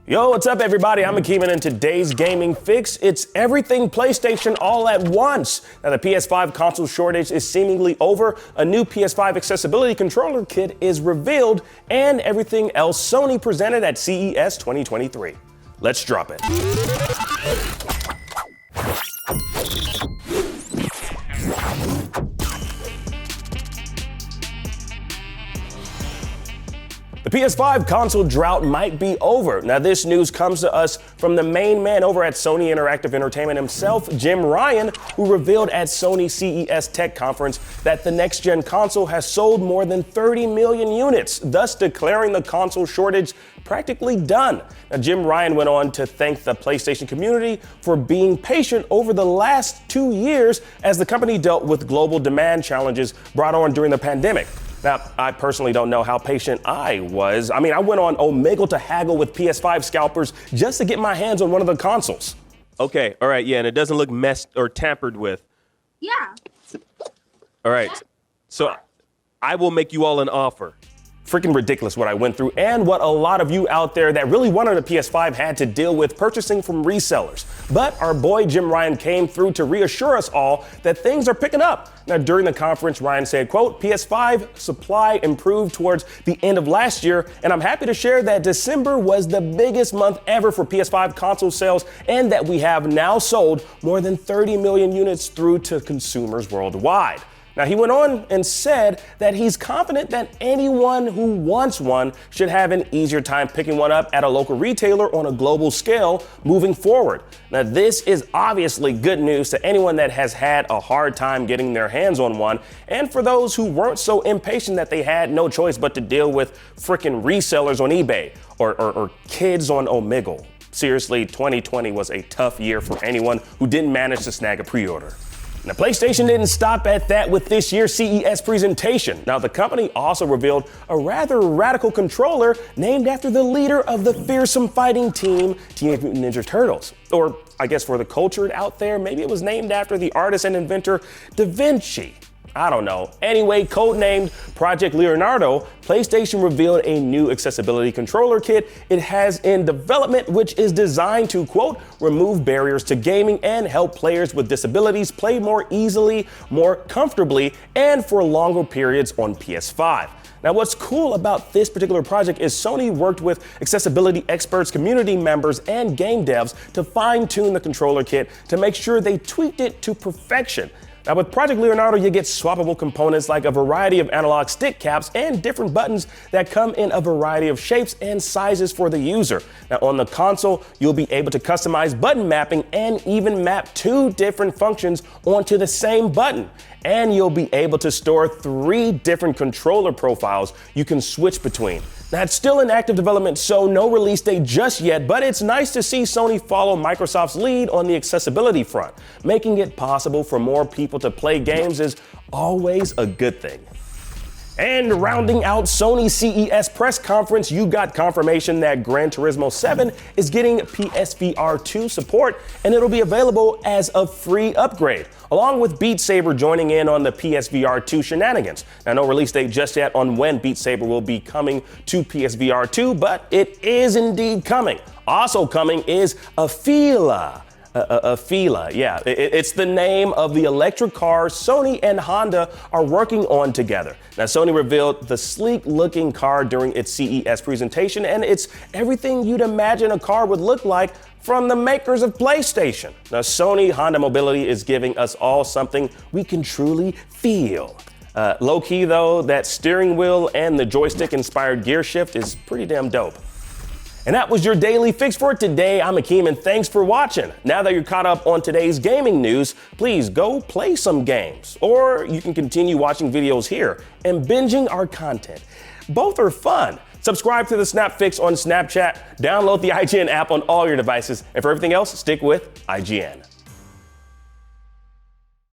Yo, what's up everybody? I'm Akeem, and in today's gaming fix, it's everything PlayStation all at once. Now the PS5 console shortage is seemingly over, a new PS5 accessibility controller kit is revealed, and everything else Sony presented at CES 2023. Let's drop it. The PS5 console drought might be over. Now, this news comes to us from the main man over at Sony Interactive Entertainment himself, Jim Ryan, who revealed at Sony CES Tech Conference that the next-gen console has sold more than 30 million units, thus declaring the console shortage practically done. Now, Jim Ryan went on to thank the PlayStation community for being patient over the last 2 years as the company dealt with global demand challenges brought on during the pandemic. Now, I personally don't know how patient I was. I went on Omegle to haggle with PS5 scalpers just to get my hands on one of the consoles. Okay, all right, yeah, and it doesn't look messed or tampered with. Yeah. All right, so I will make you all an offer. Freaking ridiculous what I went through and what a lot of you out there that really wanted a PS5 had to deal with purchasing from resellers. But our boy Jim Ryan came through to reassure us all that things are picking up. Now, during the conference, Ryan said, quote, PS5 supply improved towards the end of last year, and I'm happy to share that December was the biggest month ever for PS5 console sales, and that we have now sold more than 30 million units through to consumers worldwide. Now, he went on and said that he's confident that anyone who wants one should have an easier time picking one up at a local retailer on a global scale moving forward. Now, this is obviously good news to anyone that has had a hard time getting their hands on one, and for those who weren't so impatient that they had no choice but to deal with frickin' resellers on eBay or kids on Omegle. Seriously, 2020 was a tough year for anyone who didn't manage to snag a pre-order. Now, PlayStation didn't stop at that with this year's CES presentation. Now, the company also revealed a rather radical controller named after the leader of the fearsome fighting team, Teenage Mutant Ninja Turtles. Or, I guess for the cultured out there, maybe it was named after the artist and inventor Da Vinci. I don't know. Anyway, codenamed Project Leonardo, PlayStation revealed a new accessibility controller kit it has in development, which is designed to, quote, remove barriers to gaming and help players with disabilities play more easily, more comfortably, and for longer periods on PS5. Now, what's cool about this particular project is Sony worked with accessibility experts, community members, and game devs to fine-tune the controller kit to make sure they tweaked it to perfection. Now, with Project Leonardo, you get swappable components like a variety of analog stick caps and different buttons that come in a variety of shapes and sizes for the user. Now, on the console, you'll be able to customize button mapping and even map 2 different functions onto the same button. And you'll be able to store 3 different controller profiles you can switch between. Now, it's still in active development, so no release date just yet, but it's nice to see Sony follow Microsoft's lead on the accessibility front. Making it possible for more people to play games is always a good thing. And rounding out Sony CES press conference, you got confirmation that Gran Turismo 7 is getting PSVR 2 support, and it'll be available as a free upgrade, along with Beat Saber joining in on the PSVR 2 shenanigans. Now, no release date just yet on when Beat Saber will be coming to PSVR 2, but it is indeed coming. Also coming is Afeela. Afeela, yeah. It's the name of the electric car Sony and Honda are working on together. Now, Sony revealed the sleek-looking car during its CES presentation, and it's everything you'd imagine a car would look like from the makers of PlayStation. Now, Sony Honda Mobility is giving us all something we can truly feel. Low-key, though, that steering wheel and the joystick-inspired gear shift is pretty damn dope. And that was your daily fix for today. I'm Akeem, and thanks for watching. Now that you're caught up on today's gaming news, please go play some games. Or you can continue watching videos here and binging our content. Both are fun. Subscribe to the Snap Fix on Snapchat, download the IGN app on all your devices, and for everything else, stick with IGN.